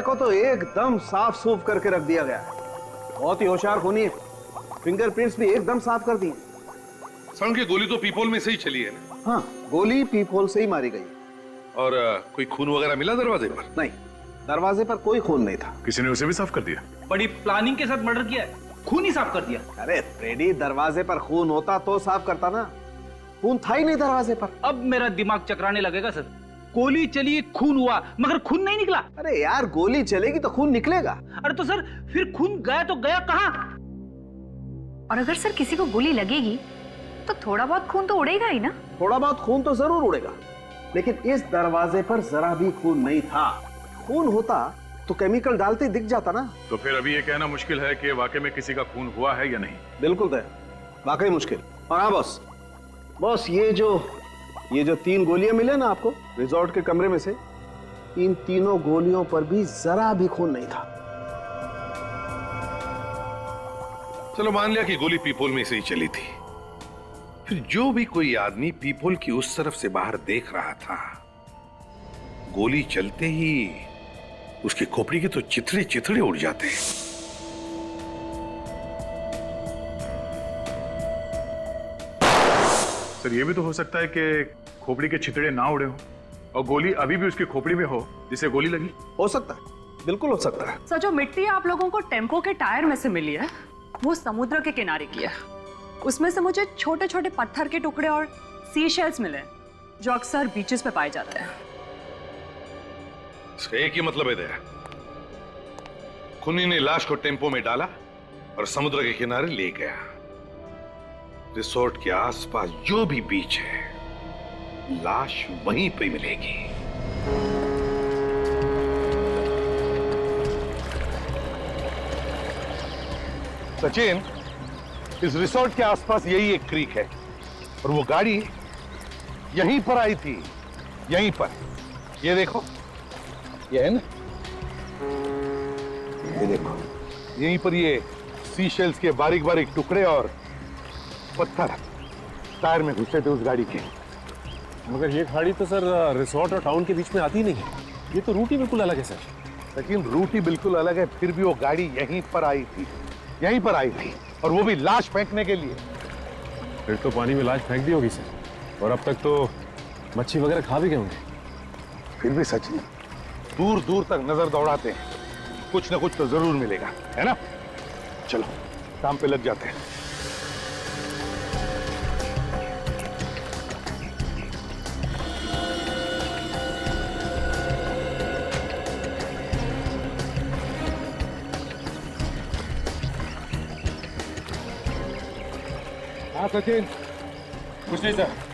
को तो एकदम साफ सूफ करके रख दिया गया है। बहुत ही होशियार खूनी है। फिंगरप्रिंट्स भी एकदम साफ कर दिए। सर की गोली तो पीपोल में से ही चली है ना? हाँ, गोली पीपोल से ही मारी गई। और कोई खून वगैरह मिला दरवाजे पर? नहीं, दरवाजे पर कोई खून नहीं था। किसी ने उसे भी साफ कर दिया? बड़ी प्लानिंग के साथ मर्डर किया है, खून ही साफ कर दिया। अरे फ्रेडी, दरवाजे पर खून होता तो साफ करता ना। खून था ही नहीं दरवाजे पर। अब मेरा दिमाग चकराने लगेगा सर। गोली चली, खून हुआ, मगर खून नहीं निकला। अरे यार, गोली चलेगी तो खून निकलेगा। अरे तो सर फिर खून गया तो गया कहाँ? और अगर सर किसी को गोली लगेगी तो थोड़ा बहुत खून तो उड़ेगा ही ना। थोड़ा बहुत खून तो जरूर उड़ेगा, लेकिन इस दरवाजे पर जरा भी खून नहीं था। खून होता तो केमिकल डालते ही दिख जाता ना। तो फिर अभी ये कहना मुश्किल है कि वाकई में किसी का खून हुआ है या नहीं। बिल्कुल तय, वाकई मुश्किल। और हाँ बॉस, ये जो 3 गोलियां मिले ना आपको रिजॉर्ट के कमरे में से, इन तीनों गोलियों पर भी जरा भी खून नहीं था। चलो मान लिया कि गोली पीपोल में से ही चली थी, फिर जो भी कोई आदमी पीपोल की उस तरफ से बाहर देख रहा था, गोली चलते ही उसकी खोपड़ी के तो चिथड़े चिथड़े उड़ जाते हैं। सर ये भी तो हो सकता है कि खोपड़ी के छितड़े ना उड़े हो और गोली अभी भी उसकी खोपड़ी में हो जिसे गोली लगी। हो सकता है, बिल्कुल हो सकता है। सर, जो मिट्टी आप लोगों को टेम्पो के टायर में से मिली है वो समुद्र के किनारे की है। उसमें से मुझे छोटे छोटे पत्थर के टुकड़े और सी शेल्स मिले जो अक्सर बीचेस पे पाए जाते हैं। इसका एक ही मतलब है दया, खूनी ने लाश को टेम्पो में डाला और समुद्र के किनारे ले गया। रिसोर्ट के आसपास जो भी बीच है, लाश वहीं पे मिलेगी। सचिन, इस रिसोर्ट के आसपास यही एक क्रीक है और वो गाड़ी यहीं पर आई थी, यहीं पर। ये देखो, ये है ना, ये देखो, यहीं पर ये सी शेल्स के बारीक बारीक टुकड़े और पत्थर टायर में घुसे थे उस गाड़ी के। मगर ये गाड़ी तो सर रिसोर्ट और टाउन के बीच में आती नहीं है। ये तो रूट ही बिल्कुल अलग है सर। लेकिन रूट ही बिल्कुल अलग है, फिर भी वो गाड़ी यहीं पर आई थी, यहीं पर आई थी, और वो भी लाश फेंकने के लिए। फिर तो पानी में लाश फेंक दी होगी सर, और अब तक तो मच्छी वगैरह खा भी गए होंगे। फिर भी सचिन, दूर दूर तक नजर दौड़ाते हैं, कुछ ना कुछ तो जरूर मिलेगा, है ना? चलो काम पे लग जाते हैं। हाँ सचिन, कुछ नहीं सर।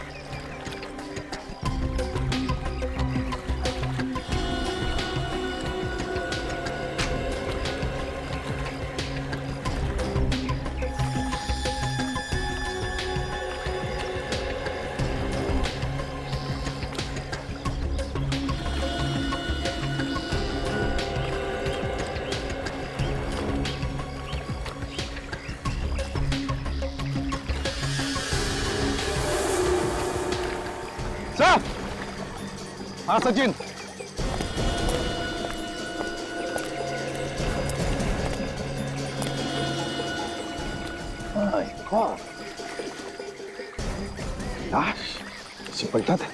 सर, हाँ सचिन, लाश इसे पलटा था।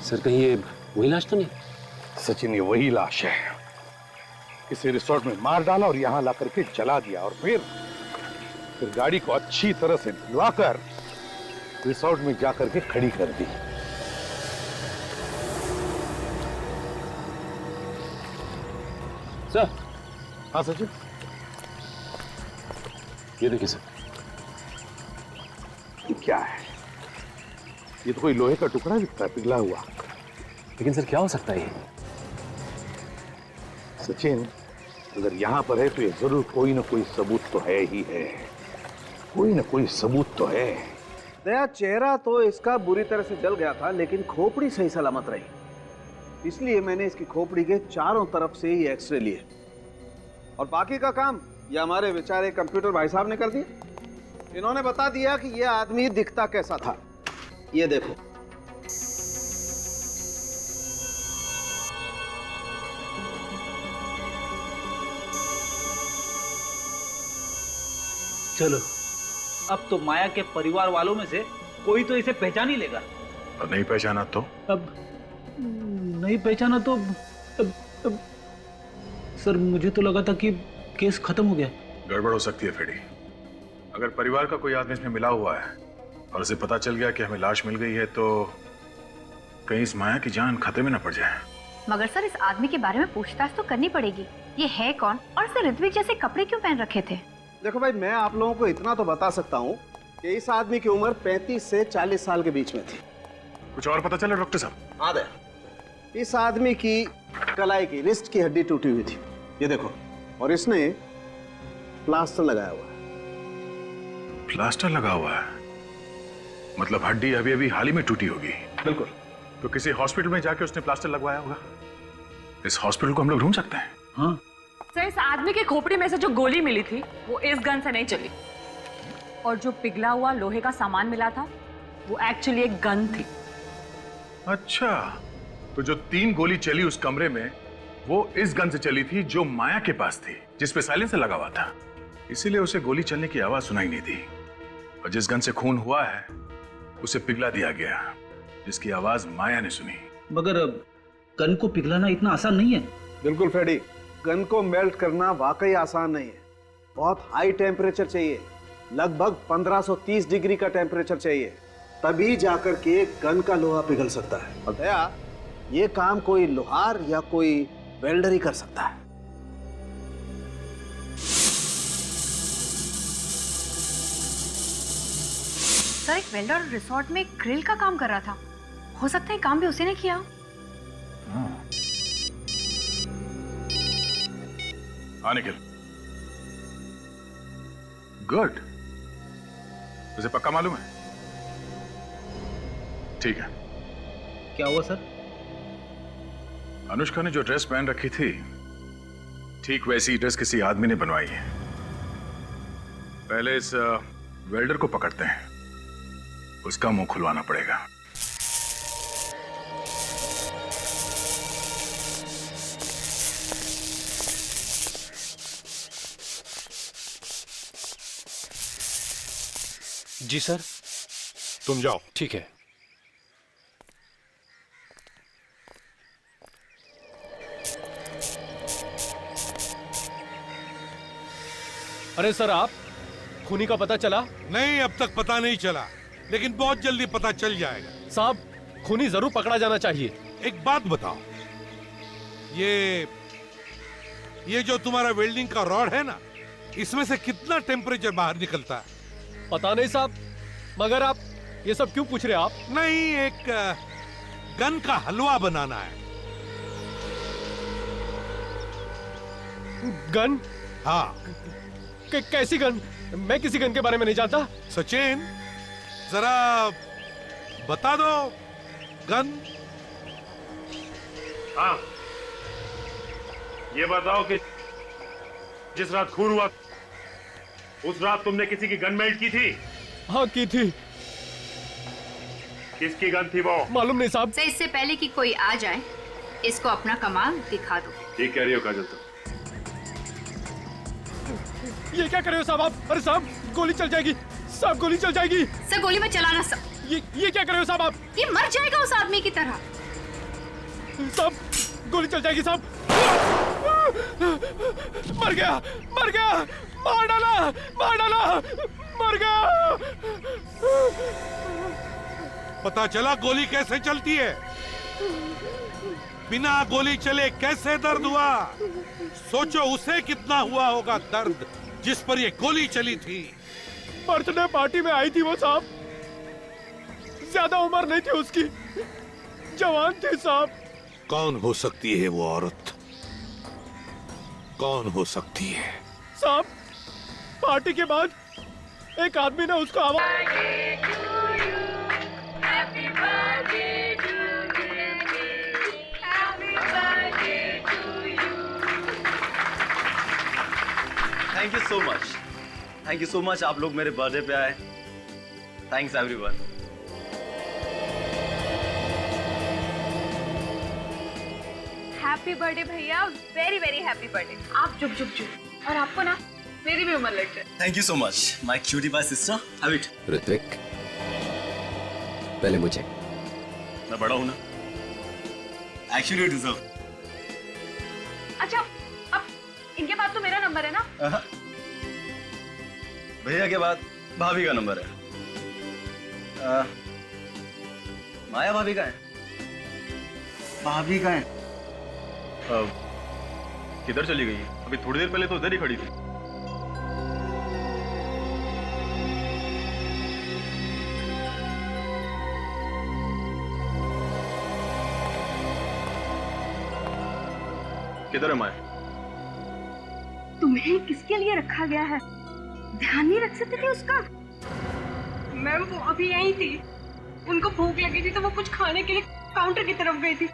सर कहीं ये वही लाश तो नहीं? सचिन, ये वही लाश है। इसे रिसोर्ट में मार डाला और यहां ला करके जला दिया, और फिर गाड़ी को अच्छी तरह से धुलवाकर रिसोर्ट में जाकर के खड़ी कर दी। सर। हाँ सचिन, ये देखिए सर। ये क्या है? ये तो कोई लोहे का टुकड़ा दिखता है, पिघला हुआ। लेकिन सर क्या हो सकता है ये? सचिन, अगर यहां पर है तो ये जरूर कोई ना कोई सबूत तो है ही है। कोई ना कोई सबूत तो है। दया, चेहरा तो इसका बुरी तरह से जल गया था, लेकिन खोपड़ी सही सलामत रही। इसलिए मैंने इसकी खोपड़ी के चारों तरफ से ही एक्सरे लिए, और बाकी का काम ये हमारे बेचारे कंप्यूटर भाई साहब ने कर दिया। इन्होंने बता दिया कि ये आदमी दिखता कैसा था। ये देखो, चलो, अब तो माया के परिवार वालों में से कोई तो इसे पहचान ही लेगा। और नहीं पहचाना तो? अब नहीं पहचाना तो अब, सर मुझे तो लगा था कि केस खत्म हो गया। गड़बड़ हो सकती है फेडी। अगर परिवार का कोई आदमी इसमें मिला हुआ है और उसे पता चल गया कि हमें लाश मिल गई है, तो कहीं इस माया की जान खतरे में न पड़ जाए। मगर सर इस आदमी के बारे में पूछताछ तो करनी पड़ेगी। ये है कौन और इसे ऋत्विक जैसे कपड़े क्यों पहन रखे थे? देखो भाई, मैं आप लोगों को इतना तो बता सकता हूँ कि इस आदमी की उम्र 35 से 40 साल के बीच में थी। कुछ और पता चला डॉक्टर साहब? हाँ दे। इस आदमी की कलाई की रिस्ट की हड्डी टूटी हुई थी, ये देखो, और इसने प्लास्टर लगाया हुआ है। प्लास्टर लगा हुआ है? मतलब हड्डी अभी अभी हाल ही में टूटी होगी। बिल्कुल। तो किसी हॉस्पिटल में जाके उसने प्लास्टर लगवाया होगा। इस हॉस्पिटल को हम लोग ढूंढ सकते हैं। हाँ सर, इस आदमी के खोपड़ी में से जो गोली मिली थी वो इस गन से नहीं चली, और जो पिघला हुआ लोहे का सामान मिला था वो एक्चुअली एक गन थी। अच्छा, तो जो 3 गोली चली उस कमरे में, वो इस गन से चली थी जो माया के पास थी, जिसपे साइलेंसर लगा हुआ था। इसीलिए उसे गोली चलने की आवाज सुनाई नहीं दी। और जिस गन से खून हुआ है उसे पिघला दिया गया, जिसकी आवाज माया ने सुनी। मगर गन को पिघलाना इतना आसान नहीं है। बिल्कुल फ्रेडी, गन को मेल्ट करना वाकई आसान नहीं है। बहुत हाई टेम्परेचर चाहिए, लगभग 1530 डिग्री का टेम्परेचर चाहिए, तभी जाकर के गन का लोहा पिघल सकता है। और दया, ये काम कोई लोहार या कोई वेल्डर ही कर सकता है। सर एक वेल्डर रिसोर्ट में ग्रिल का काम कर रहा था, हो सकता है काम भी उसी ने किया। हाँ निखिल, गुड। तुझे पक्का मालूम है? ठीक है। क्या हुआ सर? अनुष्का ने जो ड्रेस पहन रखी थी, ठीक वैसी ड्रेस किसी आदमी ने बनवाई है। पहले इस वेल्डर को पकड़ते हैं, उसका मुंह खुलवाना पड़ेगा। जी सर। तुम जाओ। ठीक है। अरे सर, आप खूनी का पता चला? नहीं, अब तक पता नहीं चला, लेकिन बहुत जल्दी पता चल जाएगा। साहब, खूनी जरूर पकड़ा जाना चाहिए। एक बात बताओ, ये जो तुम्हारा वेल्डिंग का रॉड है ना, इसमें से कितना टेम्परेचर बाहर निकलता है? पता नहीं साहब, मगर आप ये सब क्यों पूछ रहे हैं आप? नहीं, एक गन का हलवा बनाना है। गन? हाँ। कैसी गन? मैं किसी गन के बारे में नहीं जानता। सचिन, जरा बता दो, गन। हाँ, ये बताओ कि जिस रात खून हुआ उस रात तुमने किसी की गन मेल्ट की थी? हाँ, की थी। किसकी गन थी वो? मालूम नहीं साहब। से इससे पहले कि कोई आ जाए, इसको अपना कमाल दिखा दो। ठीक कह रही हो काजल तुम। ये क्या कर रहे हो साहब आप? अरे साहब, गोली चल जाएगी साहब, गोली चल जाएगी। सर गोली में चलाना सर। ये क्या कर रहे हो साहब आप? ये मर जाएगा उस आदमी की तरह। साहब, गोली चल जाएगी साहब। मर गया, मर गया, मार डाला, मार डाला, मर गया। पता चला गोली कैसे चलती है? बिना गोली चले कैसे दर्द हुआ? सोचो उसे कितना हुआ होगा दर्द जिस पर ये गोली चली थी। बर्थडे पार्टी में आई थी वो साहब, ज्यादा उम्र नहीं थी उसकी, जवान थी साहब। कौन हो सकती है वो औरत? कौन हो सकती है? साहब, पार्टी के बाद एक आदमी ने उसको आवाज। Thank you so much, thank you so much. आप लोग मेरे बर्थडे पे आए। Thanks everyone. हैप्पी बर्थडे भैया, वेरी वेरी हैप्पी बर्थडे। आप चुप चुप चुप। और आपको ना मेरी भी उम्र लग जाए। Thank you so much my cutie pie sister. Have it. Ritwik, पहले मुझे। मैं बड़ा हूं ना, एक्चुअली यू डिजर्व। अच्छा, अब इनके पास तो मेरा नंबर है ना? भैया के बाद भाभी का नंबर है। माया भाभी का है? भाभी का है? किधर चली गई? अभी थोड़ी देर पहले तो उधर ही खड़ी थी। किधर है माया? तुम्हें किसके लिए रखा गया है? ध्यान नहीं रख सकते थे उसका? मैम वो अभी यहीं थी, उनको भूख लगी थी तो वो कुछ खाने के लिए काउंटर की तरफ गई थी।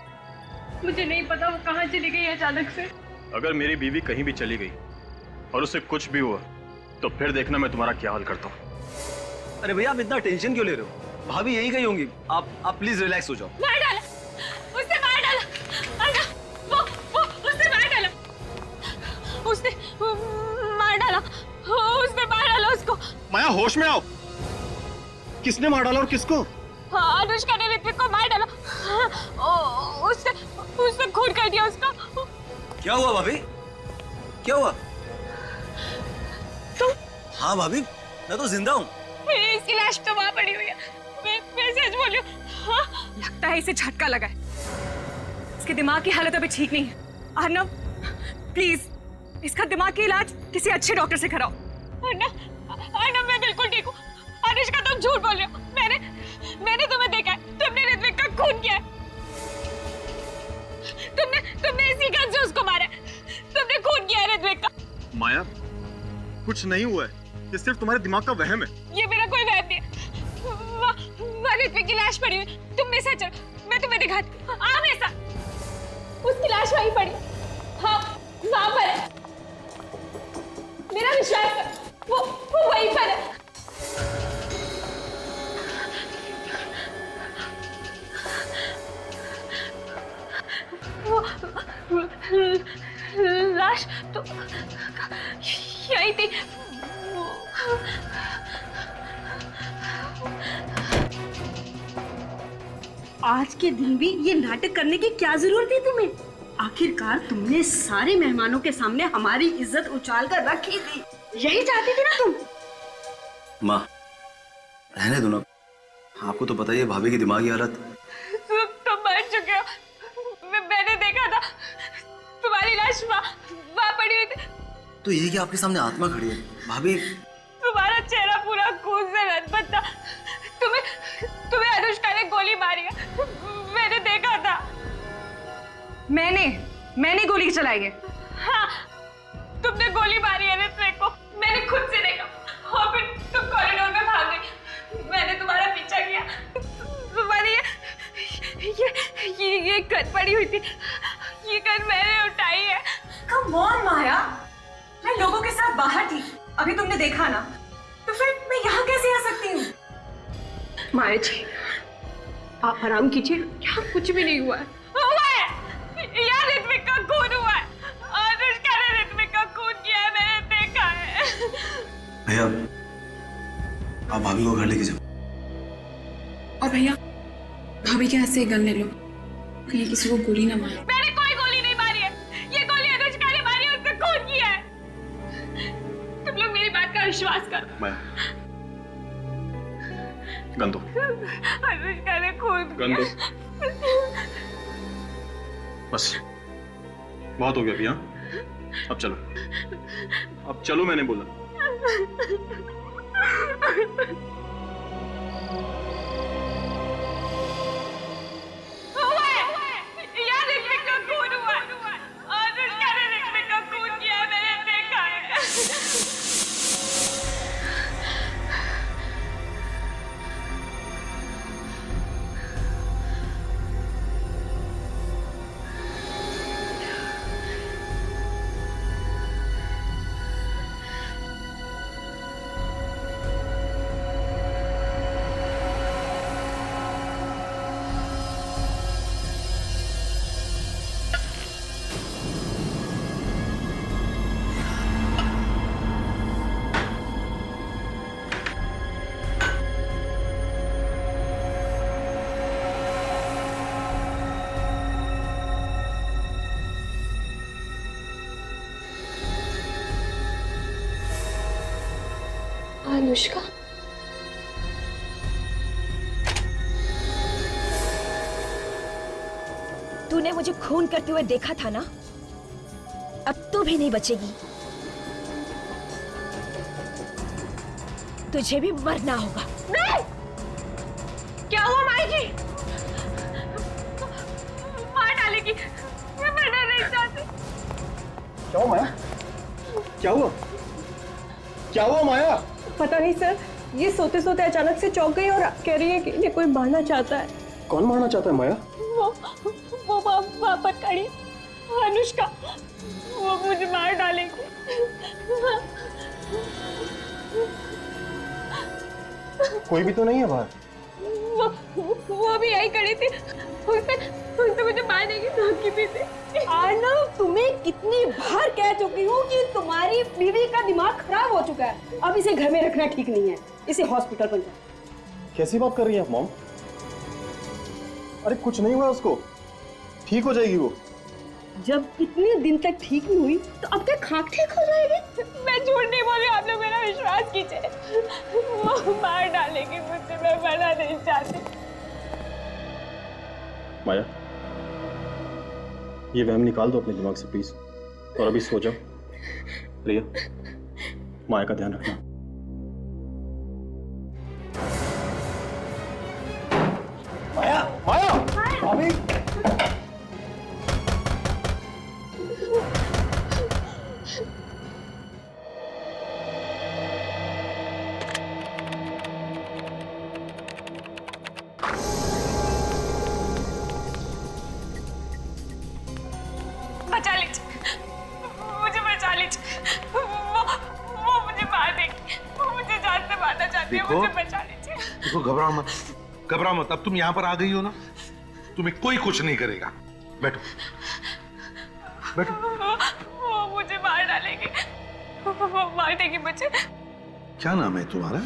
मुझे नहीं पता वो कहाँ चली गई अचानक से। अगर मेरी बीवी कहीं भी चली गई और उसे कुछ भी हुआ तो फिर देखना मैं तुम्हारा क्या हाल करता हूँ। अरे भैया आप इतना टेंशन क्यों ले रहे हो? भाभी यहीं गई होंगी, आप प्लीज रिलैक्स हो जाओ। मार डाला, उसने मार डाला। अरे वो उसने मार डाला, उसने मार डाला, उसने मार डाला उसको। माया होश में आओ, किसने मार डाला और किसको? अनुष्का ने ऋत्विक को मार डाला। उसने खून कर दिया उसका। क्या हुआ भाभी? क्या हुआ? तुम? हाँ भाभी, मैं तो जिंदा हूँ। इसकी लाश तो वहाँ पड़ी हुई है। मैं सच बोल रही हूँ। हाँ? लगता है इसे झटका लगा है। इसके दिमाग की हालत अभी ठीक नहीं है। अर्नव, प्लीज इसका दिमाग की इलाज किसी अच्छे डॉक्टर से कराओ। अर्नव मैं बिल्कुल ठीक हूँ। अनुष्का तुम झूठ बोल रहे हो। मैंने तुम्हें देखा है, तुमने ऋत्विक का खून किया है। तुमने इसी गन से उसको मारा है। तुमने खून किया है ऋत्विक का। माया कुछ नहीं हुआ है, ये सिर्फ तुम्हारे दिमाग का वहम है। ये मेरा कोई वहम नहीं है। वहाँ ऋत्विक की लाश पड़ी हुई। तुम मेरे साथ चलो, मैं तुम्हें दिखाती हूँ। आ मेरे साथ। उसकी लाश वहीं पड़ी। हाँ वहाँ पर है। मेरा विश्वास है, वो वहीं पर है। लाश तो यही थी। आज के दिन भी ये नाटक करने की क्या जरूरत थी तुम्हें? आखिरकार तुमने सारे मेहमानों के सामने हमारी इज्जत उछाल कर रखी थी। यही चाहती थी ना तुम? माँ रहने दो ना, आपको तो पता ही है भाभी की दिमागी हालत। तुम मर चुके हो। मैंने देखा था तुम्हारी लाश वहाँ पड़ी हुई थी। तो ये कि आपके सामने आत्मा खड़ी है भाभी। तुम्हारा चेहरा पूरा खून से लथपथ था। तुम्हें अनुष्का ने गोली मारी है। मैंने देखा था। मैंने गोली चलाई है। हाँ, तुमने गोली मारी है ऋत्विक को। मैंने खुद से देखा और फिर तुम कॉरिडोर में भाग गई। मैंने तुम्हारा पीछा किया। तुम्हारी ये गन पड़ी हुई थी। ये गन मैंने उठाई है। कम ऑन माया, मैं लोगों के साथ बाहर थी, अभी तुमने देखा ना, तो फिर मैं यहाँ कैसे आ सकती हूँ? माया जी आप आराम कीजिए, यहाँ कुछ भी नहीं हुआ है। हुआ है, यहाँ ऋत्विक का खून हुआ है। अनुष्का ने ऋत्विक का खून किया है, मैंने देखा है। भैया आप भाभी को घर लेके जाओ। और भैया भाभी के हाथ से गन ले लो, कहीं किसी को गोली ना मारे। मैंने कोई गोली नहीं मारी है। ये गोली अनुष्का ने मारी है, उसने खून किया है। तुम लोग मेरी बात का विश्वास करो। मैं गन दो। अनुष्का ने खून गन दो। किया। बस बहुत हो गया भैया, अब चलो, अब चलो मैंने बोला। अनुष्का, तूने मुझे खून करते हुए देखा था ना, अब तू भी नहीं बचेगी। तुझे भी मरना होगा। नहीं! क्या हुआ माई जी? मार डालेगी। मैं मरना नहीं चाहती। क्या हुआ माया? क्या हुआ? क्या हुआ माया? पता नहीं सर, ये सोते सोते अचानक से चौंक गई और कह रही है कि इन्हें कोई मारना चाहता है। कौन मारना चाहता है माया? वो वहाँ पर खड़ी अनुष्का, वो मुझे मार डालेगी। कोई भी तो नहीं है बाहर। वो भी यही खड़ी थी, उसने मुझे मार देगी धमकी दी थी। आर्नव, तुम्हें कितनी बार कह चुकी हूँ कि तुम्हारी बीवी का दिमाग खराब हो चुका है। अब इसे घर में रखना ठीक नहीं है, इसे हॉस्पिटल पहुंचाओ। कैसी बात कर रही हैं आप मॉम? अरे कुछ नहीं हुआ उसको, ठीक हो जाएगी वो। जब इतने दिन तक ठीक नहीं हुई तो अब तक खाक ठीक हो जाएगी। मैं झूठ नहीं बोल रही, आप लोग मेरा विश्वास कीजिए। वो मार डालेगी मुझे, मैं मरना नहीं चाहती। माया, ये वहम निकाल दो अपने दिमाग से प्लीज, और अभी सो जाओ। प्रिया, माया का ध्यान रखना। माया, माया, भाभी। बचा लीजिए, मुझे बचा लीजिए। वो मुझे मार देगी, वो मुझे जान से मारना चाहती है, मुझे बचा लीजिए। देखो, घबराओ मत, घबराओ मत। अब तुम यहाँ पर आ गई हो ना, तुम्हें कोई कुछ नहीं करेगा। बैठो, बैठो। वो मुझे मार डालेगी, वो मार देगी मुझे। क्या नाम है तुम्हारा?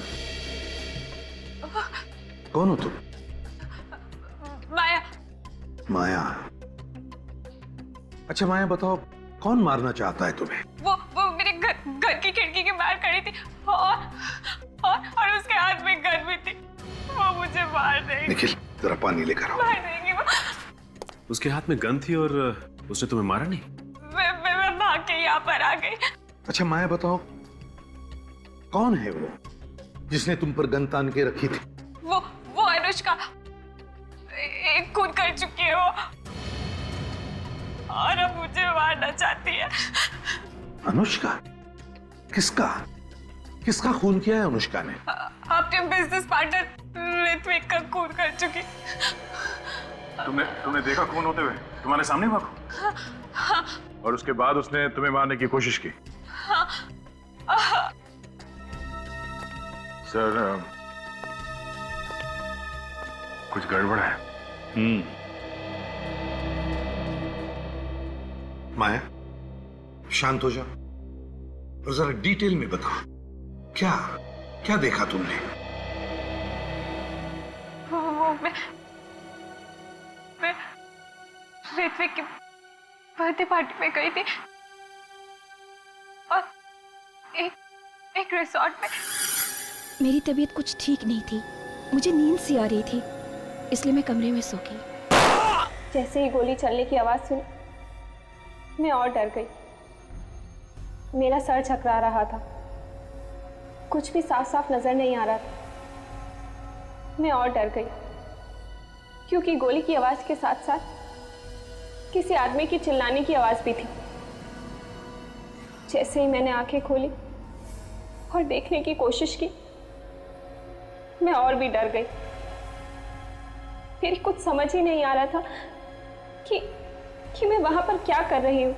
कौन हो तुम? माया। माया। अच्छा माया, बताओ कौन मारना चाहता है तुम्हें? वो मेरे घर की खिड़की के बाहर खड़ी थी और उसके हाथ में गन भी थी। वो मुझे मार देगी। निखिल, जरा पानी लेकर आओ। मार देगी वो। उसके हाथ में गन थी और उसने तुम्हें मारा नहीं? मैं भाग के यहाँ पर आ गई। अच्छा माया, बताओ कौन है वो जिसने तुम पर गन तान के रखी थी? वो अनुष्का, एक खून कर चुकी है वो, और अब मुझे मारना चाहती है। अनुष्का? किसका किसका खून किया है अनुष्का ने? अपने बिजनेस पार्टनर ऋत्विक का खून कर चुकी। तुमने देखा खून होते हुए? तुम्हारे सामने हुआ? हाँ। और उसके बाद उसने तुम्हें मारने की कोशिश की? हाँ। सर, कुछ गड़बड़ है। माया, शांत हो जाओ और जरा डिटेल में बताओ, क्या क्या देखा तुमने? मैं ऋत्विक की बर्थडे पार्टी में गई थी और एक रिसोर्ट में। मेरी तबीयत कुछ ठीक नहीं थी, मुझे नींद सी आ रही थी, इसलिए मैं कमरे में सो गई। जैसे ही गोली चलने की आवाज सुनी, मैं और डर गई। मेरा सर झकरा रहा था, कुछ भी साफ साफ नजर नहीं आ रहा था। मैं और डर गई क्योंकि गोली की आवाज के साथ साथ किसी आदमी की चिल्लाने की आवाज भी थी। जैसे ही मैंने आंखें खोली और देखने की कोशिश की, मैं और भी डर गई। फिर कुछ समझ ही नहीं आ रहा था कि मैं वहां पर क्या कर रही हूं।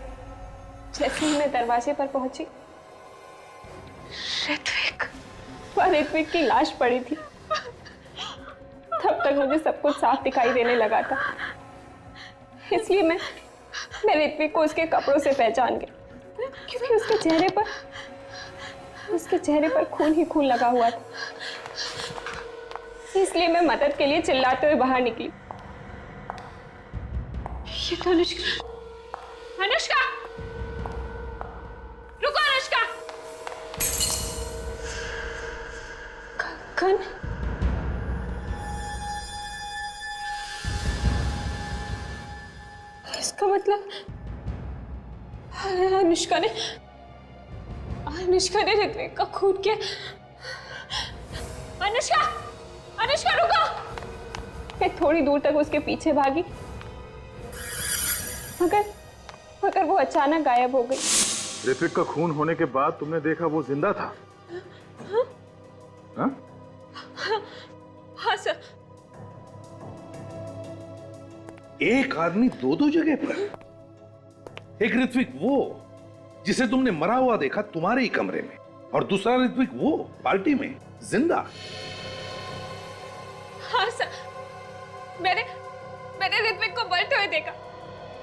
जैसे ही मैं दरवाजे पर पहुंची, ऋत्विक की लाश पड़ी थी। तब तक मुझे सब कुछ साफ दिखाई देने लगा था, इसलिए मैं ऋत्विक को उसके कपड़ों से पहचान गई, क्योंकि उसके चेहरे पर खून ही खून लगा हुआ था। इसलिए मैं मदद के लिए चिल्लाते हुए बाहर निकली। ये तो अनुष्का। अनुष्का, रुको अनुष्का। गन? इसका मतलब अनुष्का ने ऋत्विक का खून किया। अनुष्का, अनुष्का रुको! मैं थोड़ी दूर तक उसके पीछे भागी, मगर वो अचानक गायब हो गई। ऋत्विक का खून होने के बाद तुमने देखा वो जिंदा था? हाँ? हाँ सर। एक आदमी दो दो जगह पर? एक ऋत्विक वो जिसे तुमने मरा हुआ देखा तुम्हारे ही कमरे में, और दूसरा ऋत्विक वो पार्टी में जिंदा। हाँ सर, मैंने ऋत्विक को मरते हुए देखा।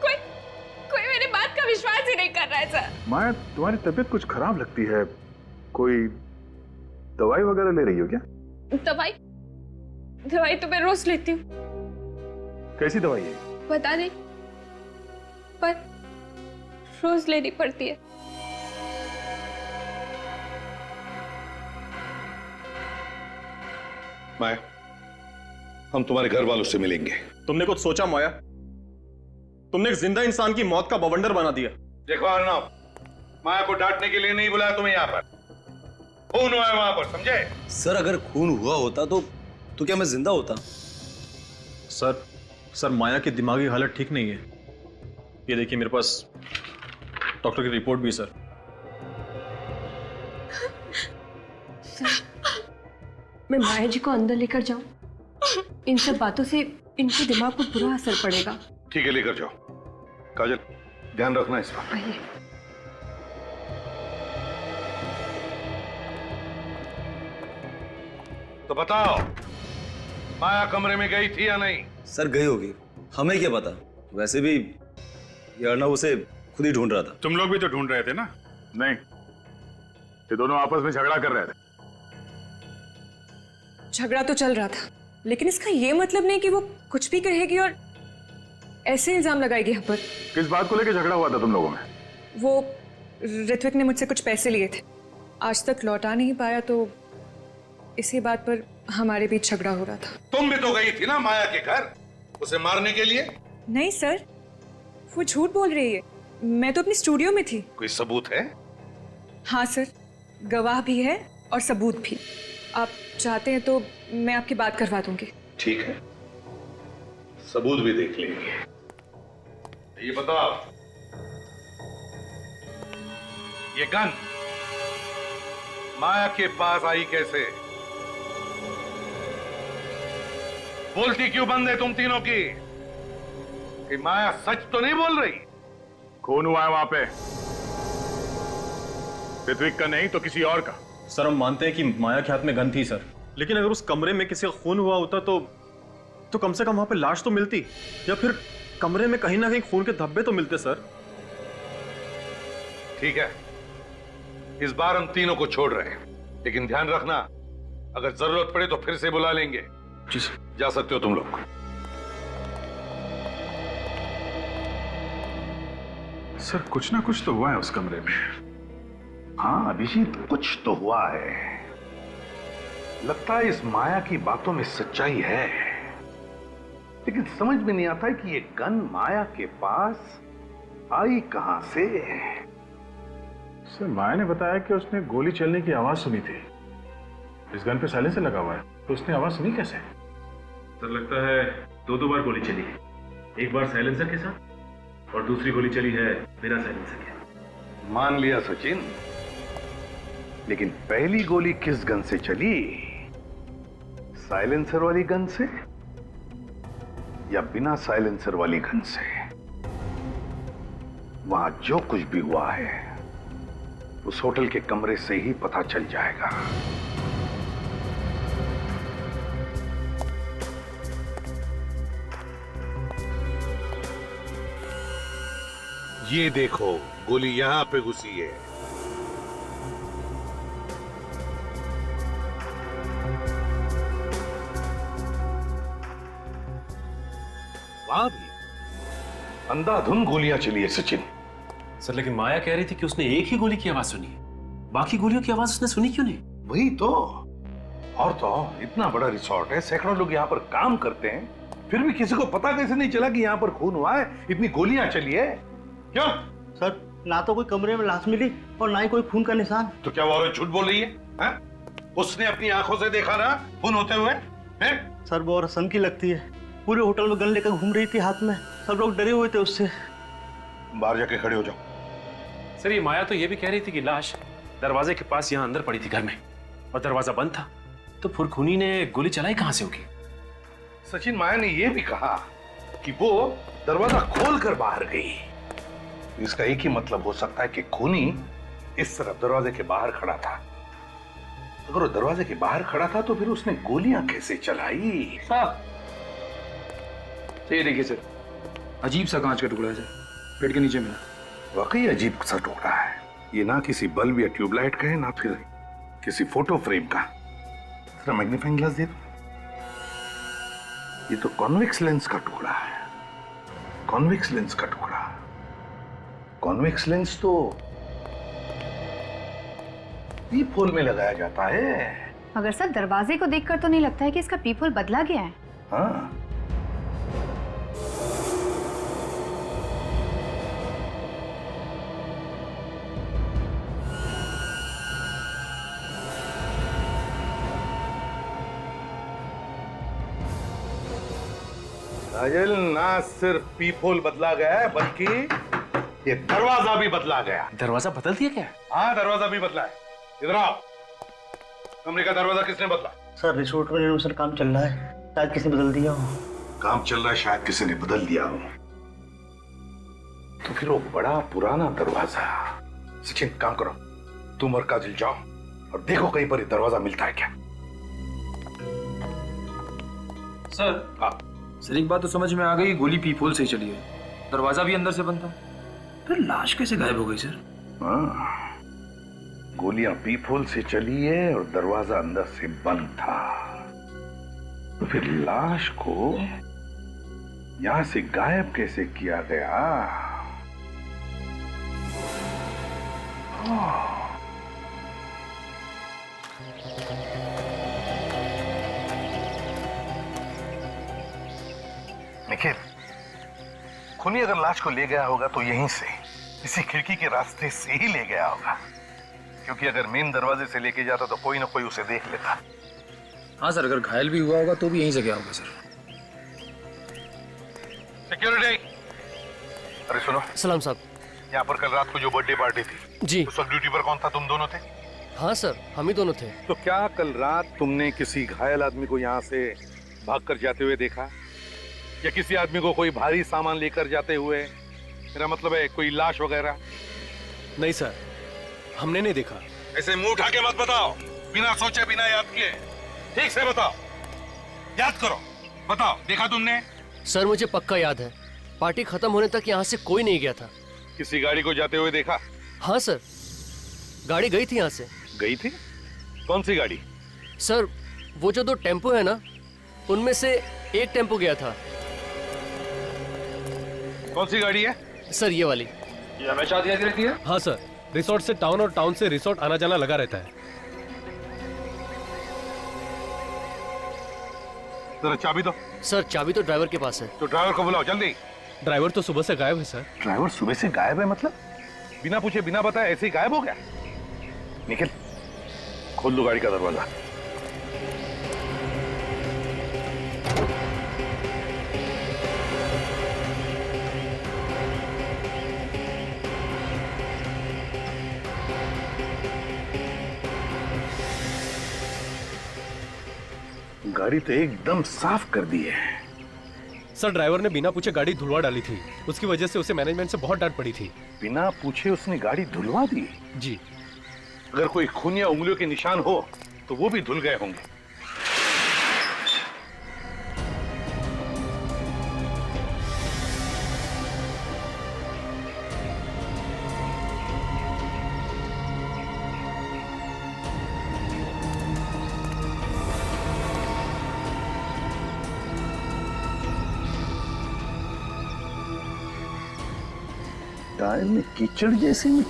कोई मेरी बात का विश्वास ही नहीं कर रहा है सर। माया, तुम्हारी तबीयत कुछ खराब लगती है, कोई दवाई वगैरह ले रही हो क्या? दवाई तो मैं रोज लेती हूँ। कैसी दवाई है? पता नहीं, पर रोज लेनी पड़ती है। माया, हम तुम्हारे घर वालों से मिलेंगे। तुमने कुछ सोचा माया? तुमने एक जिंदा इंसान की मौत का बवंडर बना दिया। देखो अर्णव, माया को डांटने के लिए नहीं बुलाया तुम्हें यहाँ पर। खून हुआ है वहां पर, समझे? सर अगर खून हुआ होता तो क्या मैं जिंदा होता? सर माया की दिमागी हालत ठीक नहीं है। ये देखिए मेरे पास डॉक्टर की रिपोर्ट भी है सर। मैं माया जी को अंदर लेकर जाऊं? इन सब बातों से इनके दिमाग पर बुरा असर पड़ेगा। ठीक है, लेकर जाओ। काजल, ध्यान रखना इस पर। तो बताओ, माया कमरे में गई थी या नहीं? सर गई होगी, हमें क्या पता। वैसे भी ये अर्णव उसे खुद ही ढूंढ रहा था। तुम लोग भी तो ढूंढ रहे थे ना? नहीं, ये दोनों आपस में झगड़ा कर रहे थे। झगड़ा तो चल रहा था, लेकिन इसका ये मतलब नहीं कि वो कुछ भी कहेगी और ऐसे इल्जाम लगाएगी हम पर। किस बात को लेकर झगड़ा हुआ था तुम लोगों में? वो ऋत्विक ने मुझसे कुछ पैसे लिए थे, आज तक लौटा नहीं पाया, तो इसी बात पर हमारे बीच झगड़ा हो रहा था। तुम भी तो गई थी ना माया के घर उसे मारने के लिए? नहीं सर, वो झूठ बोल रही है। मैं तो अपनी स्टूडियो में थी। कोई सबूत है? हाँ सर, गवाह भी है और सबूत भी। आप चाहते हैं तो मैं आपकी बात करवा दूंगी। ठीक है, सबूत भी देख लेंगे। ये बताओ, ये गन माया के पास आई कैसे? बोलती क्यों बंद है तुम तीनों की? कि माया सच तो नहीं बोल रही? खून हुआ है वहां पे, ऋत्विक का नहीं तो किसी और का। सर हम मानते हैं कि माया के हाथ में गन थी सर, लेकिन अगर उस कमरे में किसी का खून हुआ होता तो कम से कम वहां पे लाश तो मिलती, या फिर कमरे में कहीं ना कहीं खून के धब्बे तो मिलते सर। ठीक है, इस बार हम तीनों को छोड़ रहे हैं, लेकिन ध्यान रखना अगर जरूरत पड़े तो फिर से बुला लेंगे। जी सर। जा सकते हो तुम लोग। सर कुछ ना कुछ तो हुआ है उस कमरे में। हाँ अभिजीत, कुछ तो हुआ है। लगता है इस माया की बातों में सच्चाई है, लेकिन समझ में नहीं आता है कि ये गन माया के पास आई कहां से। सर माया ने बताया कि उसने गोली चलने की आवाज सुनी थी। इस गन पे साइलेंसर लगा हुआ है, तो उसने आवाज सुनी कैसे? सर लगता है दो बार गोली चली है, एक बार साइलेंसर के साथ और दूसरी गोली चली है बिना साइलेंसर के। मान लिया सचिन, लेकिन पहली गोली किस गन से चली? साइलेंसर वाली गन से या बिना साइलेंसर वाली गन से? वहां जो कुछ भी हुआ है उस होटल के कमरे से ही पता चल जाएगा। ये देखो, गोली यहां पे घुसी है। वहां भी अंधाधुंध गोलियां चली है सचिन। सर लेकिन माया कह रही थी कि उसने एक ही गोली की आवाज सुनी है, बाकी गोलियों की आवाज उसने सुनी क्यों नहीं? वही तो, और तो और इतना बड़ा रिसोर्ट है, सैकड़ों लोग यहाँ पर काम करते हैं, फिर भी किसी को पता कैसे नहीं चला कि यहाँ पर खून हुआ है, इतनी गोलियां चली है? क्यों सर, ना तो कोई कमरे में लाश मिली और ना ही कोई खून का निशान। तो क्या वो औरत झूठ बोल रही है? उसने अपनी आंखों से देखा ना खून होते हुए? सर वो औरत सन की लगती है, पूरे होटल में गन लेकर घूम रही थी हाथ में, सब लोग डरे हुए थे उससे। बाहर जाके खड़े हो जाओ। सर ये माया तो ये भी कह रही थी कि लाश दरवाजे के पास यहाँ अंदर पड़ी थी घर में और दरवाजा बंद था, तो फुरखूनी ने गोली चलाई कहां से होगी? सचिन, माया ने यह भी कहा कि वो दरवाजा खोलकर बाहर गई। इसका एक ही मतलब हो सकता है कि खूनी इस तरफ दरवाजे के बाहर खड़ा था। अगर वो दरवाजे के बाहर खड़ा था तो फिर उसने गोलियां कैसे चलाई? ये देखिए सर, अजीब सा कांच का टुकड़ा है सर, पेट के नीचे मिला। वाकई अजीब सा टुकड़ा है ये, ना किसी बल्ब या ट्यूबलाइट का है, ना फिर किसी फोटो फ्रेम का। जरा मैग्नीफाइंग ग्लास दे दो। ये तो कॉन्वेक्स लेंस का टुकड़ा है, कॉन्वेक्स लेंस का टुकड़ा। कॉन्वेक्स लेंस तो पीप-होल में लगाया जाता है। मगर सर दरवाजे को देखकर तो नहीं लगता है कि इसका पीप-होल बदला गया है। हाँ, काजल, ना सिर्फ पीप-होल बदला गया है बल्कि ये दरवाजा भी बदला गया। दरवाजा बदल दिया क्या? हाँ, दरवाजा भी बदला है। इधर आओ। कमरे का दरवाजा किसने बदला? सर रिसोर्ट में रेनोवेशन काम चल रहा है, शायद किसी ने बदल दिया हो। काम चल रहा है, शायद किसी ने बदल दिया हो। तो फिर वो बड़ा पुराना दरवाजा। सचिन, काम करो, तुम और काजल जाओ और देखो कहीं पर ये दरवाजा मिलता है क्या। सर, हाँ सर एक बात तो समझ में आ गई, गोली पीप-होल से ही चली है, दरवाजा भी अंदर से बंद था, फिर लाश कैसे गायब हो गई सर? हाँ, गोलियां पीप-होल से चली है और दरवाजा अंदर से बंद था, तो फिर लाश को यहां से गायब कैसे किया गया? निखिल, खूनी अगर लाश को ले गया होगा तो यहीं से, इसी खिड़की के रास्ते से ही ले गया होगा, क्योंकि अगर मेन दरवाजे से लेके जाता तो कोई ना कोई उसे देख लेता। हाँ सर, अगर घायल भी हुआ होगा तो भी यहीं से गया होगा सर। सिक्योरिटी, अरे सुनो। सलाम साहब। यहाँ पर कल रात को जो बर्थडे पार्टी थी, जी, उस वक्त ड्यूटी पर कौन था? तुम दोनों थे? हाँ सर, हम ही दोनों थे। तो क्या कल रात तुमने किसी घायल आदमी को यहाँ से भागकर जाते हुए देखा, या किसी आदमी को कोई भारी सामान लेकर जाते हुए? मेरा मतलब है कोई लाश वगैरह। नहीं सर, हमने नहीं देखा। ऐसे मुंह उठा के मत बताओ, बिना सोचे बिना याद किए। ठीक से बताओ, याद करो, बताओ, देखा तुमने? सर मुझे पक्का याद है, पार्टी खत्म होने तक यहाँ से कोई नहीं गया था। किसी गाड़ी को जाते हुए देखा? हाँ सर, गाड़ी गई थी यहाँ से। गई थी? कौन सी गाड़ी? सर वो जो 2 टेम्पो है ना, उनमें से एक टेम्पो गया था। कौन सी गाड़ी है? सर ये वाली। ये हमेशा आती रहती है? हाँ सर, रिसोर्ट से टाउन और टाउन से रिसोर्ट आना जाना लगा रहता है। जरा चाबी दो। सर चाबी तो ड्राइवर के पास है। तो ड्राइवर को बुलाओ जल्दी। ड्राइवर तो सुबह से गायब है सर। ड्राइवर सुबह से गायब है मतलब? बिना पूछे बिना बताए ऐसे ही गायब हो गया? निखिल, खोल दो गाड़ी का दरवाजा। गाड़ी तो एकदम साफ कर दी है। सर ड्राइवर ने बिना पूछे गाड़ी धुलवा डाली थी, उसकी वजह से उसे मैनेजमेंट से बहुत डांट पड़ी थी। बिना पूछे उसने गाड़ी धुलवा दी? जी। अगर कोई खून या उंगलियों के निशान हो तो वो भी धुल गए होंगे। टायर में कीचड़ जैसे में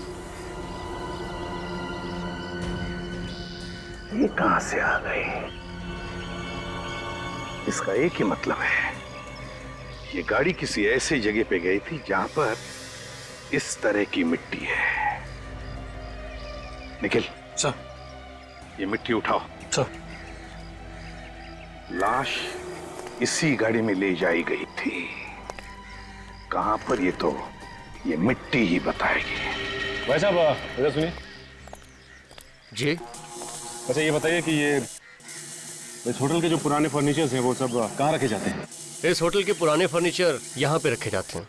ये कहां से आ गए? इसका एक ही मतलब है, ये गाड़ी किसी ऐसी जगह पे गई थी जहां पर इस तरह की मिट्टी है। निखिल सर, ये मिट्टी उठाओ। सर, लाश इसी गाड़ी में ले जाई गई थी। कहां पर ये मिट्टी ही बताएगी। भाई साहब इधर सुनिए जी। अच्छा ये बताइए कि ये इस होटल के जो पुराने फर्नीचर्स हैं वो सब कहाँ रखे जाते हैं? इस होटल के पुराने फर्नीचर यहाँ पे रखे जाते हैं।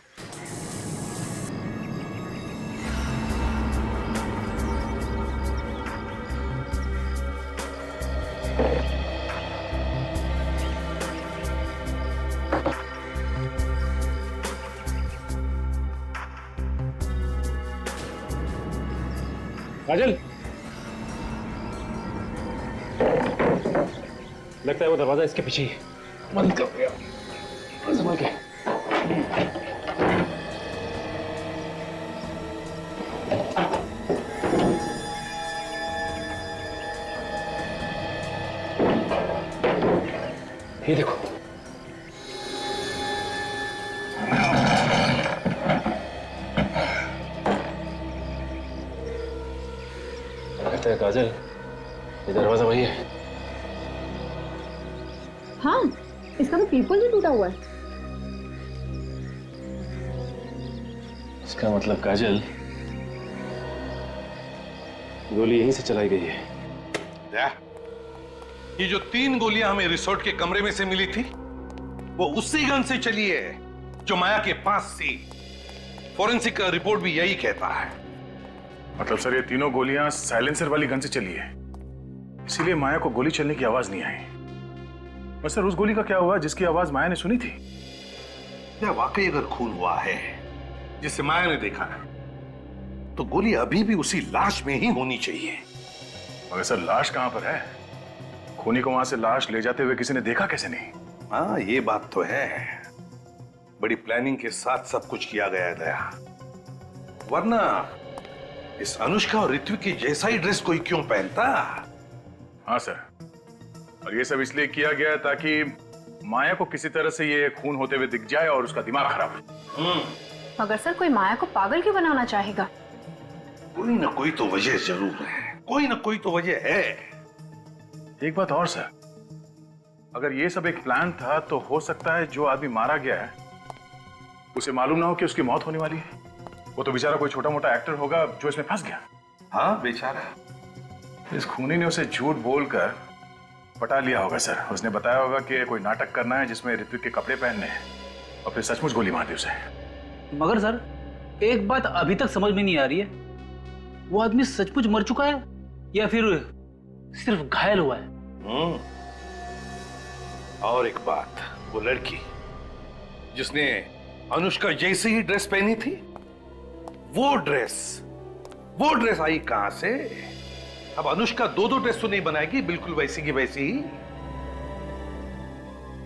काजल, लगता है वो दरवाजा इसके पीछे ही है। बंद कर दिया। संभाल के। ये देखो, लगता है काजल ये दरवाजा वही है। हाँ, इसका तो पीपल भी टूटा हुआ है। इसका मतलब काजल गोली यहीं से चलाई गई है। ये जो 3 गोलियां हमें रिसोर्ट के कमरे में से मिली थी वो उसी गन से चली है जो माया के पास थी। फॉरेंसिक का रिपोर्ट भी यही कहता है। मतलब सर ये तीनों गोलियां साइलेंसर वाली गन से चली है, इसीलिए माया को गोली चलने की आवाज नहीं आई। और सर उस गोली का क्या हुआ जिसकी आवाज माया ने सुनी थी? क्या वाकई अगर खून हुआ है जिसे माया ने देखा है तो गोली अभी भी उसी लाश में ही होनी चाहिए। मगर सर लाश कहां पर है? खूनी को वहां से लाश ले जाते हुए किसी ने देखा कैसे नहीं? हाँ ये बात तो है, बड़ी प्लानिंग के साथ सब कुछ किया गया है दया, वरना इस अनुष्का और ऋत्विक की जैसा ही ड्रेस कोई क्यों पहनता? हाँ सर, और ये सब इसलिए किया गया ताकि माया को किसी तरह से ये खून होते हुए दिख जाए और उसका दिमाग खराब हो। मगर सर कोई माया को पागल क्यों बनाना चाहेगा? कोई ना कोई तो वजह जरूर है, कोई ना कोई तो वजह है। एक बात और सर, अगर ये सब एक प्लान था तो हो सकता है जो आदमी मारा गया है उसे मालूम ना हो कि उसकी मौत होने वाली है। वो तो बेचारा कोई छोटा मोटा एक्टर होगा जो इसमें फंस गया। हाँ बेचारा। इस खूनी ने उसे झूठ बोलकर पटा लिया होगा सर। उसने बताया होगा कि कोई नाटक करना है जिसमें ऋत्विक के कपड़े पहनने हैं और फिर सचमुच गोली मार दी उसे। मगर सर एक बात अभी तक समझ में नहीं आ रही है, वो आदमी सचमुच मर चुका है या फिर सिर्फ घायल हुआ है? और एक बात, वो लड़की जिसने अनुष्का जैसी ही ड्रेस पहनी थी, वो ड्रेस आई कहां से? अब अनुष्का 2 ड्रेस तो नहीं बनाएगी, बिल्कुल वैसी की वैसी ही।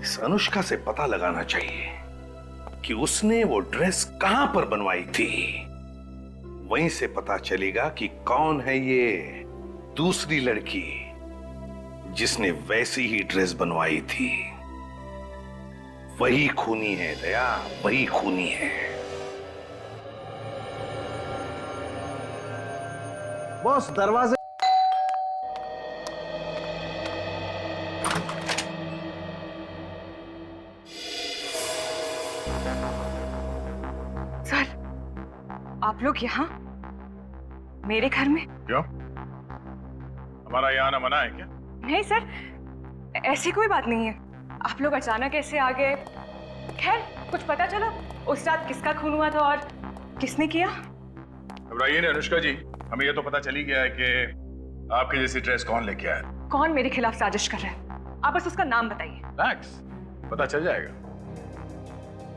इस अनुष्का से पता लगाना चाहिए कि उसने वो ड्रेस कहां पर बनवाई थी। वहीं से पता चलेगा कि कौन है ये दूसरी लड़की जिसने वैसी ही ड्रेस बनवाई थी। वही खूनी है दया, वही खूनी है। बॉस दरवाजे। सर आप लोग यहाँ मेरे घर में? क्यों, हमारा यहाँ आना मना है क्या? नहीं सर, ऐसी कोई बात नहीं है। आप लोग अचानक ऐसे आ गए। खैर कुछ पता चला उस रात किसका खून हुआ था और किसने किया? घबराइए नहीं अनुष्का जी, हमें ये तो पता चली गया है कि आपके जैसी ड्रेस कौन लेके आया। कौन मेरे खिलाफ साजिश कर रहा है? आप बस उसका नाम बताइए। मैक्स, पता चल जाएगा।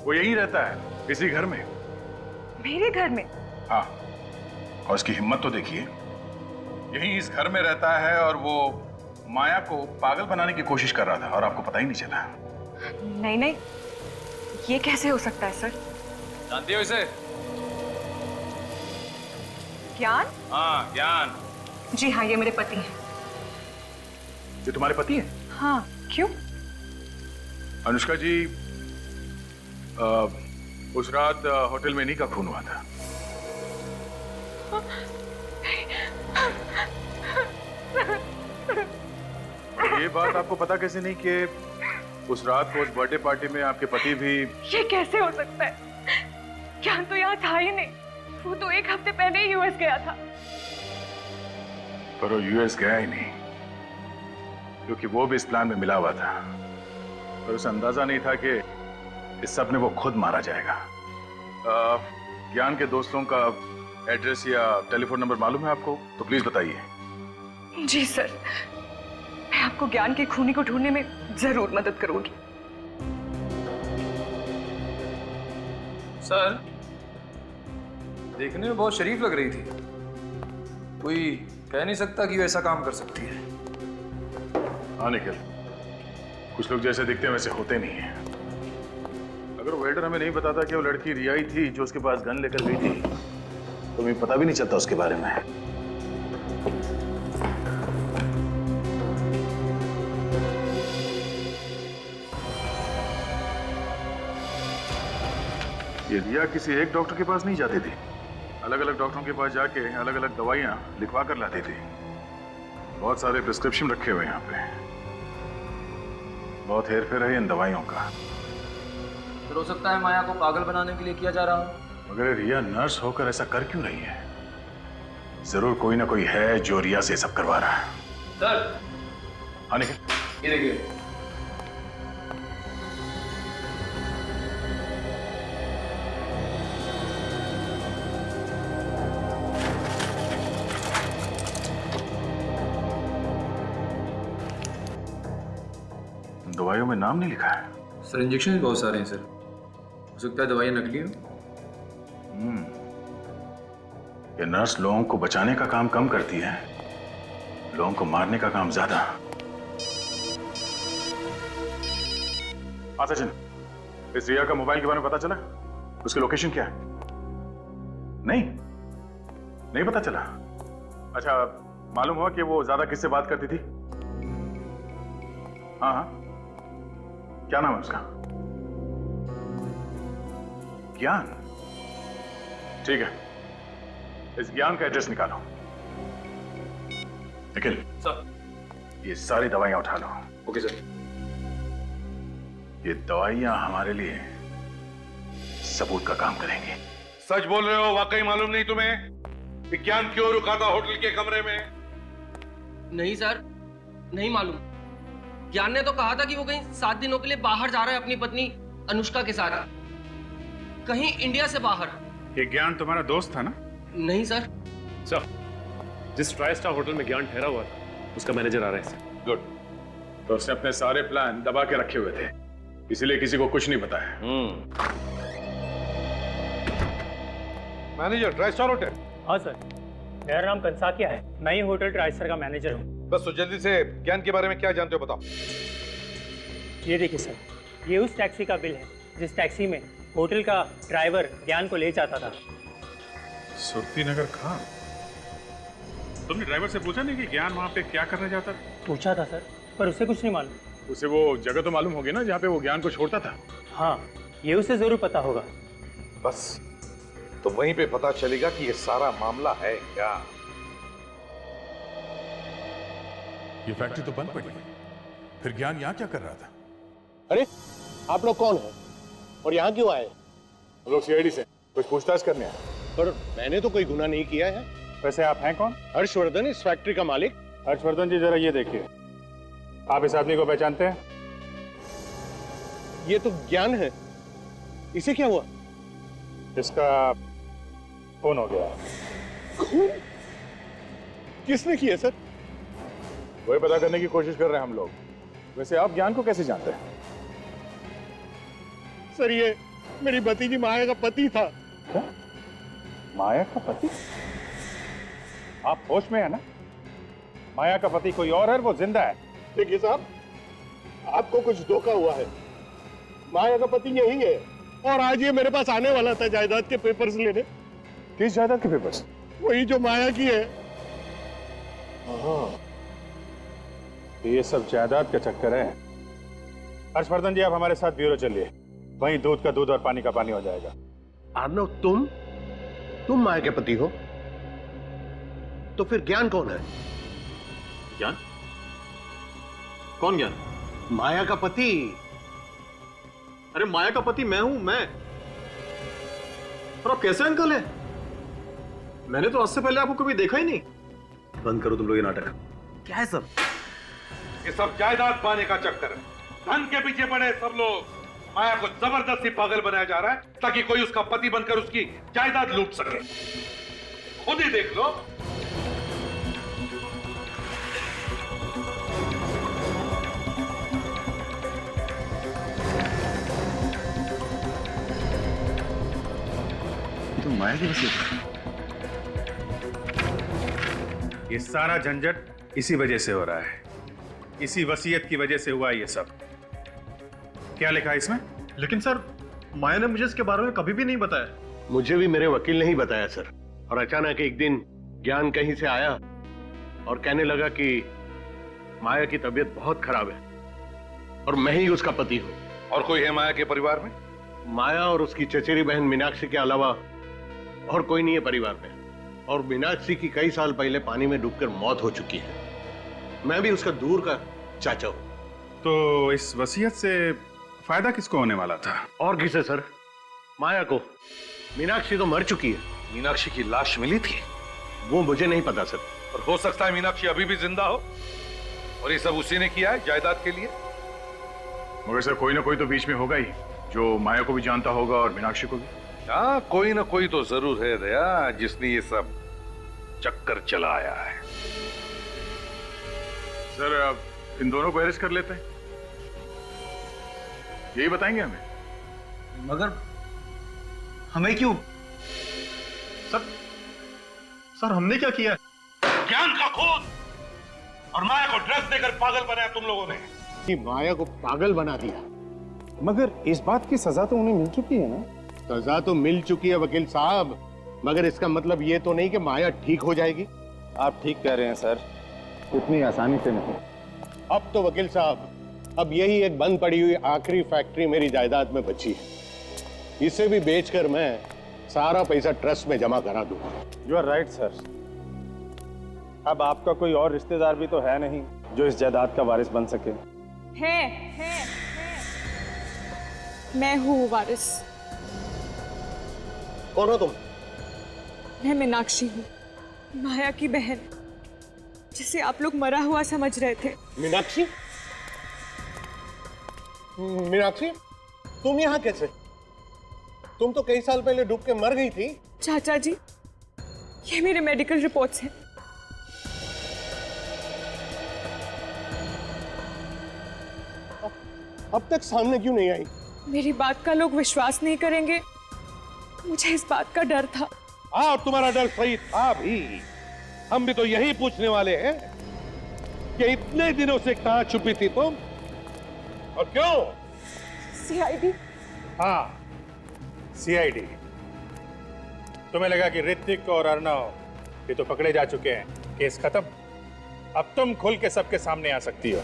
वो यही रहता है इसी घर में। मेरे घर में? हाँ, और उसकी हिम्मत तो देखिए, यही इस घर में रहता है और वो माया को पागल बनाने की कोशिश कर रहा था और आपको पता ही नहीं चला। नहीं नहीं, ये कैसे हो सकता है सर? जानती हो इसे? ज्ञान? हाँ ज्ञान। जी हाँ, ये मेरे पति हैं। ये तुम्हारे पति हैं? हाँ, क्यों? अनुष्का जी, उस रात होटल में इन्हीं का खून हुआ था। ये बात आपको पता कैसे नहीं कि उस रात को उस बर्थडे पार्टी में आपके पति भी? ये कैसे हो सकता है? ज्ञान तो यहाँ था ही नहीं, वो तो 1 हफ्ते पहले ही यूएस गया था। पर वो यूएस गया ही नहीं, क्योंकि वो भी इस प्लान में मिला हुआ था। पर उसे अंदाजा नहीं था कि इस सब में वो खुद मारा जाएगा। ज्ञान के दोस्तों का एड्रेस या टेलीफोन नंबर मालूम है आपको? तो प्लीज बताइए। जी सर, मैं आपको ज्ञान के खूनी को ढूंढने में जरूर मदद करूंगी। सर, देखने में बहुत शरीफ लग रही थी, कोई कह नहीं सकता कि वो ऐसा काम कर सकती है। हाँ निखिल, कुछ लोग जैसे दिखते हैं वैसे होते नहीं हैं। अगर वेल्डर हमें नहीं बताता कि वो लड़की रिया ही थी जो उसके पास गन लेकर गई थी, तो हमें पता भी नहीं चलता उसके बारे में। ये रिया किसी एक डॉक्टर के पास नहीं जाती थी, अलग अलग डॉक्टरों के पास जाके अलग अलग दवाइयां लिखवा कर लाती थी। बहुत सारे प्रिस्क्रिप्शन रखे हुए यहाँ पे, बहुत हेर फेर है इन दवाइयों का। तो हो सकता है माया को पागल बनाने के लिए किया जा रहा हो। मगर रिया नर्स होकर ऐसा कर क्यों रही है? जरूर कोई ना कोई है जो रिया से सब करवा रहा है। सर, हाँ निखिल, ये देखिए। दवाइयों में नाम नहीं लिखा है। सर, इंजेक्शन भी बहुत सारे हैं सर, हो सकता है दवाइयां नकली हो। ये नर्स लोगों को बचाने का काम कम करती है, लोगों को मारने का काम ज्यादा। हाँ सचिन, इस रिया का मोबाइल के बारे में पता चला? उसकी लोकेशन क्या है? नहीं पता चला। अच्छा, मालूम हुआ कि वो ज्यादा किससे बात करती थी? हाँ, क्या नाम है उसका? ज्ञान। ठीक है, इस ज्ञान का एड्रेस निकालो। निखिल सर, ये सारी दवाइयां उठा लो। Okay sir. ये दवाइयां हमारे लिए सबूत का काम करेंगी। सच बोल रहे हो? वाकई मालूम नहीं तुम्हें विज्ञान क्यों रुका था होटल के कमरे में? नहीं सर, नहीं मालूम। ज्ञान ने तो कहा था कि वो कहीं 7 दिनों के लिए बाहर जा रहा है अपनी पत्नी अनुष्का के साथ, कहीं इंडिया से बाहर। ये ज्ञान तुम्हारा दोस्त था ना? नहीं सर। सर, जिस ट्राई स्टार होटल में ज्ञान ठहरा हुआ था उसका मैनेजर आ रहा है सर। गुड। तो उसने अपने सारे प्लान दबा के रखे हुए थे, इसीलिए किसी को कुछ नहीं बताया। Manager try star hotel? हाँ सर, मेरा नाम कंसाकिया है, मैं ही होटल ट्राइस्टर का मैनेजर हूँ। बस तो जल्दी से ज्ञान के बारे में क्या जानते हो बताओ। ये देखिए सर, ये उस टैक्सी का बिल है जिस टैक्सी में होटल का ड्राइवर ज्ञान को ले जाता था। सुरती नगर खान? तुमने ड्राइवर से पूछा नहीं कि ज्ञान वहां पे क्या करने जाता था? पूछा था सर, पर उसे कुछ नहीं मालूम। उसे वो जगह तो मालूम होगी ना जहाँ पे वो ज्ञान को छोड़ता था? हाँ, ये उसे जरूर पता होगा। बस तो वहीं पे पता चलेगा कि ये सारा मामला है क्या। ये फैक्ट्री तो बंद पड़ी, फिर ज्ञान यहाँ क्या कर रहा था? अरे, आप लोग कौन हैं और यहाँ क्यों आए? हम लोग सीआईडी से कुछ पूछताछ करने आए। पर मैंने तो कोई गुनाह नहीं किया है। वैसे आप हैं कौन? हर्षवर्धन, इस फैक्ट्री का मालिक। हर्षवर्धन जी, जरा ये देखिए, आप इस आदमी को पहचानते हैं? ये तो ज्ञान है, इसे क्या हुआ? इसका फोन हो गया। किसने किया सर? वही पता करने की कोशिश कर रहे हैं हम लोग। वैसे आप ज्ञान को कैसे जानते हैं? सर, ये मेरी भतीजी माया का पति था। क्या? माया का पति? आप होश में है ना? माया का पति कोई और है, वो जिंदा है। देखिए साहब, आपको कुछ धोखा हुआ है। माया का पति यही है और आज ये मेरे पास आने वाला था जायदाद के पेपर्स लेने। किस जायदाद के पेपर्स? वही जो माया की है। ये सब जायदाद का चक्कर है। हर्षवर्धन जी, आप हमारे साथ ब्यूरो चलिए। वहीं दूध का दूध और पानी का पानी हो जाएगा। अर्नव, तुम माया के पति हो, तो फिर ज्ञान कौन है? ज्ञान? कौन ज्ञान? माया का पति। अरे माया का पति मैं हूं, मैं। और आप कैसे अंकल हैं? मैंने तो आज से पहले आपको कभी देखा ही नहीं। बंद करो तुम लोग ये नाटक। क्या है सर? ये सब जायदाद पाने का चक्कर है। धन के पीछे पड़े सब लोग। माया को जबरदस्ती पागल बनाया जा रहा है ताकि कोई उसका पति बनकर उसकी जायदाद लूट सके। खुद ही देख लो। तो माया की वसीयत। ये सारा झंझट इसी वजह से हो रहा है। इसी वसीयत की वजह से हुआ ये सब। क्या लिखा है इसमें? लेकिन सर, माया ने मुझे इसके बारे में कभी भी नहीं बताया। मुझे भी मेरे वकील ने ही बताया सर। और अचानक एक दिन ज्ञान कहीं से आया और कहने लगा कि माया की तबीयत बहुत खराब है और मैं ही उसका पति हूं। और कोई है माया के परिवार में? माया और उसकी चचेरी बहन मीनाक्षी के अलावा और कोई नहीं है परिवार में। और मीनाक्षी की कई साल पहले पानी में डूबकर मौत हो चुकी है। मैं भी उसका दूर का चाचा हूं। तो इस वसीयत से फायदा किसको होने वाला था? और किसे सर? माया को। मीनाक्षी तो मर चुकी है। मीनाक्षी की लाश मिली थी? वो मुझे नहीं पता सर। और हो सकता है मीनाक्षी अभी भी जिंदा हो और ये सब उसी ने किया है जायदाद के लिए। मगर सर, कोई ना कोई तो बीच में होगा ही जो माया को भी जानता होगा और मीनाक्षी को भी। हाँ, कोई ना कोई तो जरूर है दया, जिसने ये सब चक्कर चलाया है। सर, अब इन दोनों को अरेस्ट कर लेते हैं। यही बताएंगे हमें। मगर हमें क्यों? सर हमने क्या किया? ज्ञान का खून और माया को ड्रग्स देकर पागल बनाया तुम लोगों ने। कि माया को पागल बना दिया। मगर इस बात की सजा तो उन्हें मिल चुकी है ना? सजा तो मिल चुकी है वकील साहब, मगर इसका मतलब ये तो नहीं कि माया ठीक हो जाएगी। आप ठीक कह रहे हैं सर, इतनी आसानी से नहीं। अब तो वकील साहब, अब यही एक बंद पड़ी हुई आखिरी फैक्ट्री मेरी जायदाद में बची है। इसे भी बेचकर मैं सारा पैसा ट्रस्ट में जमा करा दूंगा। You are right sir. अब आपका कोई और रिश्तेदार भी तो है नहीं जो इस जायदाद का वारिस बन सके। है। मैं हूँ वारिस। कौन हो तुम? मैं मीनाक्षी हूँ, माया की बहन, जिसे आप लोग मरा हुआ समझ रहे थे। मीनाक्षी? मीनाक्षी, तुम यहाँ कैसे? तुम तो कई साल पहले डूब के मर गई थी। चाचा जी, ये मेरे मेडिकल रिपोर्ट्स हैं। अब तक सामने क्यों नहीं आई? मेरी बात का लोग विश्वास नहीं करेंगे, मुझे इस बात का डर था। हाँ, तुम्हारा डर सही था भी। हम भी तो यही पूछने वाले हैं कि इतने दिनों से कहां छुपी थी तुम और क्यों? सीआईडी। हाँ, सीआईडी। तुम्हें लगा कि ऋतिक और अर्णव ये तो पकड़े जा चुके हैं, केस खत्म। अब तुम खुल के सबके सामने आ सकती हो।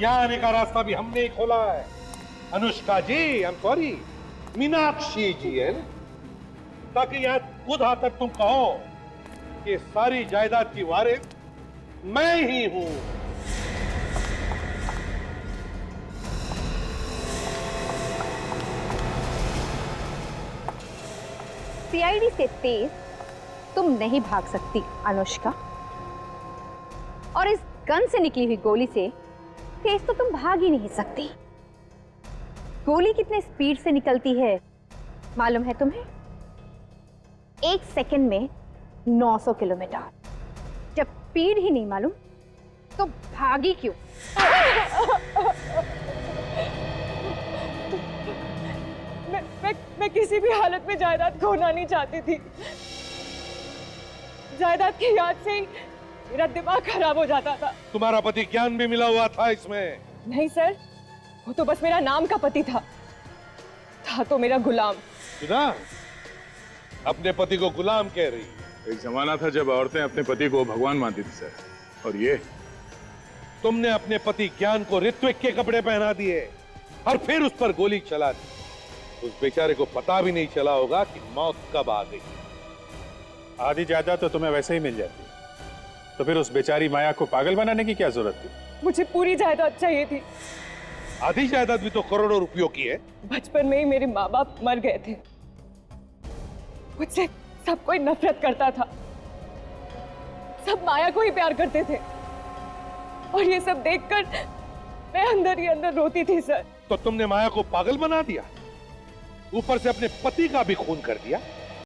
यहाँ आने का रास्ता भी हमने ही खोला है। अनुष्का जी, आई एम सॉरी, मीनाक्षी जी है, ताकि यहाँ खुद आकर तुम कहो कि सारी जायदाद की वारिस मैं ही हूं। सीआईडी से तेज तुम नहीं भाग सकती अनुष्का, और इस गन से निकली हुई गोली से तेज तो तुम भाग ही नहीं सकती। गोली कितने स्पीड से निकलती है मालूम है तुम्हें? 1 सेकंड में 900 किलोमीटर। जब स्पीड ही नहीं मालूम तो भागी क्यों? मैं किसी भी हालत में जायदाद खोना नहीं चाहती थी। जायदाद की याद से ही मेरा दिमाग खराब हो जाता था। तुम्हारा पति ज्ञान भी मिला हुआ था इसमें? नहीं सर, वो तो बस मेरा नाम का पति था तो मेरा गुलाम। सुना, अपने पति को गुलाम कह रही। एक जमाना था जब औरतें अपने पति को भगवान मानती थी सर, और ये तुमने अपने पति ज्ञान को ऋत्विक के कपड़े पहना दिए और फिर उस पर गोली चला दी। उस बेचारे को पता भी नहीं चला होगा कि मौत कब आ गई। आधी जायदाद तो तुम्हें वैसे ही मिल जाती, तो फिर उस बेचारी माया को पागल बनाने की क्या जरूरत थी? मुझे पूरी जायदाद चाहिए थी। आधी जायदाद भी तो करोड़ों रुपयों की है। बचपन में ही मेरे माँ बाप मर गए थे। मुझसे सब कोई नफरत करता था, सब माया को ही प्यार करते थे, और ये सब देखकर मैं अंदर ही अंदर रोती थी सर। तो तुमने माया को पागल बना दिया, ऊपर से अपने पति का भी खून कर दिया।